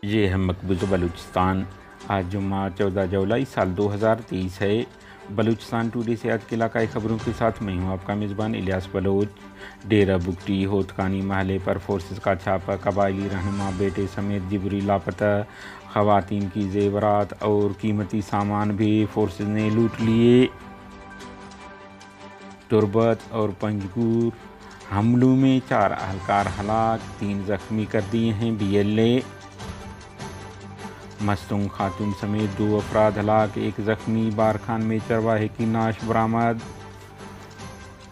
ये है मकबूज़ बलूचिस्तान। आज जुम्मा 14 जुलाई साल 2023 है। बलूचिस्तान टुडे से आज के इलाकाई खबरों के साथ मैं हूँ आपका मेज़बान इलियास बलोच। डेरा बुगटी होतकानी महले पर फोर्सेस का छापा, कबायली रहनुमा बेटे समेत जिबरी लापता, ख़वातीन की जेवरात और कीमती सामान भी फोर्सेस ने लूट लिए। तुर्बत और पंजगूर हमलों में 4 अहलकार हलाक, 3 जख्मी कर दिए हैं BLA। मस्तूंग खातून समेत 2 अफराद हलाक, 1 जख्मी। बारखान में चरवाहे की नाश बरामद।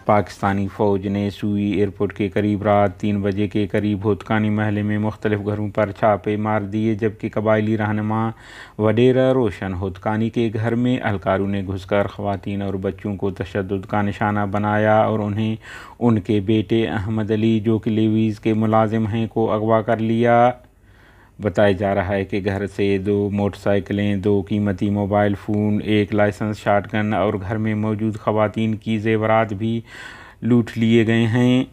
पाकिस्तानी फ़ौज ने सूई एयरपोर्ट के करीब रात 3 बजे के करीब होतकानी महले में मुख्तलिफ घरों पर छापे मार दिए, जबकि कबायली रहनुमा वडेरा रोशन होतकानी के घर में अहलकारों ने घुसकर ख़वातीन और बच्चों को तशद्दुद का निशाना बनाया और उन्हें उनके बेटे अहमद अली, जो कि लेवीज़ के मुलाजिम हैं, को अगवा कर लिया। बताया जा रहा है कि घर से 2 मोटरसाइकिलें, 2 कीमती मोबाइल फ़ोन, 1 लाइसेंस शॉटगन और घर में मौजूद ख़वातीन की जेवरात भी लूट लिए गए हैं।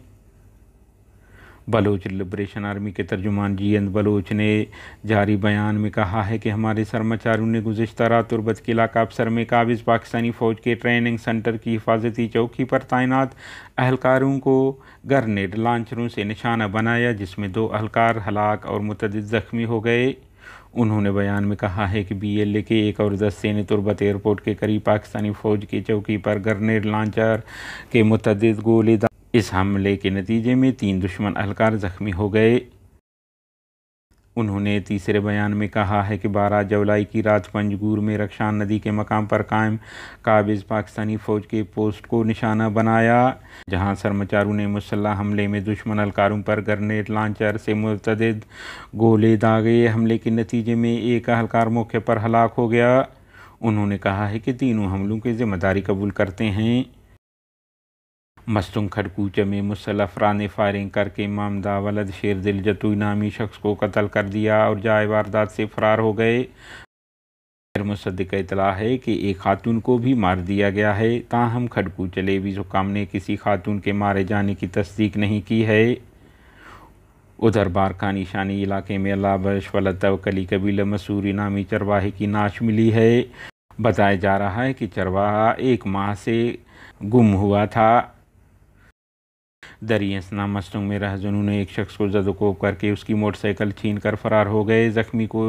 बलोच लिबरेशन आर्मी के तर्जुमान GN बलोच ने जारी बयान में कहा है कि हमारे सरमाचारों ने गुज़िश्ता रात तुर्बत के इलाका अफसर में काबिज़ पाकिस्तानी फ़ौज के ट्रेनिंग सेंटर की हिफाजती चौकी पर तैनात अहलकारों को ग्रेनेड लॉन्चरों से निशाना बनाया, जिसमें 2 अहलकार हलाक और मुतअद्दिद ज़ख्मी हो गए। उन्होंने बयान में कहा है कि BLA के एक और दस्ते ने तुर्बत एयरपोर्ट के करीब पाकिस्तानी फ़ौज की चौकी पर ग्रेनेड लॉन्चर के मुतअद्दिद गोले। इस हमले के नतीजे में 3 दुश्मन अहलकार ज़ख्मी हो गए। उन्होंने तीसरे बयान में कहा है कि 12 जुलाई की रात पंजगूर में रक्षान नदी के मकाम पर कायम काबिज़ पाकिस्तानी फ़ौज के पोस्ट को निशाना बनाया, जहां सरमाचारों ने मुसल्लह हमले में दुश्मन अहलकारों पर ग्रेनेड लॉन्चर से मुतअद्दिद गोले दागे। हमले के नतीजे में 1 अहलकार मौके पर हलाक हो गया। उन्होंने कहा है कि तीनों हमलों की जिम्मेदारी कबूल करते हैं। मस्तूंग खड़कूचे में मुसल्लह अफराद ने फायरिंग करके मामदा वलद शेर दिल जतुई नामी शख्स को कत्ल कर दिया और जाए वारदात से फरार हो गए। गैर मुसद्दिक़ इतला है कि एक खातून को भी मार दिया गया है, ताहम खड़कूचे लेवीज़ हुक्काम ने किसी खातून के मारे जाने की तस्दीक नहीं की है। उधर बारखानी शानी इलाके में अल्लाह बख्श वलद तवक्कली कबीला मसूरी नामी चरवाहे की नाश मिली है। बताया जा रहा है कि चरवाहा 1 माह से गुम हुआ था। दरियासना मस्तूंग में रहज़नों ने एक शख्स को ज़दोकोब करके उसकी मोटरसाइकिल छीन कर फरार हो गए। ज़ख्मी को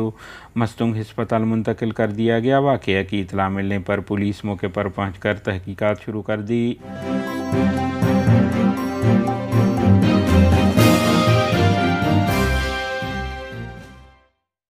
मस्तूंग अस्पताल मुंतकिल कर दिया गया। वाक़या की इतला मिलने पर पुलिस मौके पर पहुंचकर तहकीकात शुरू कर दी।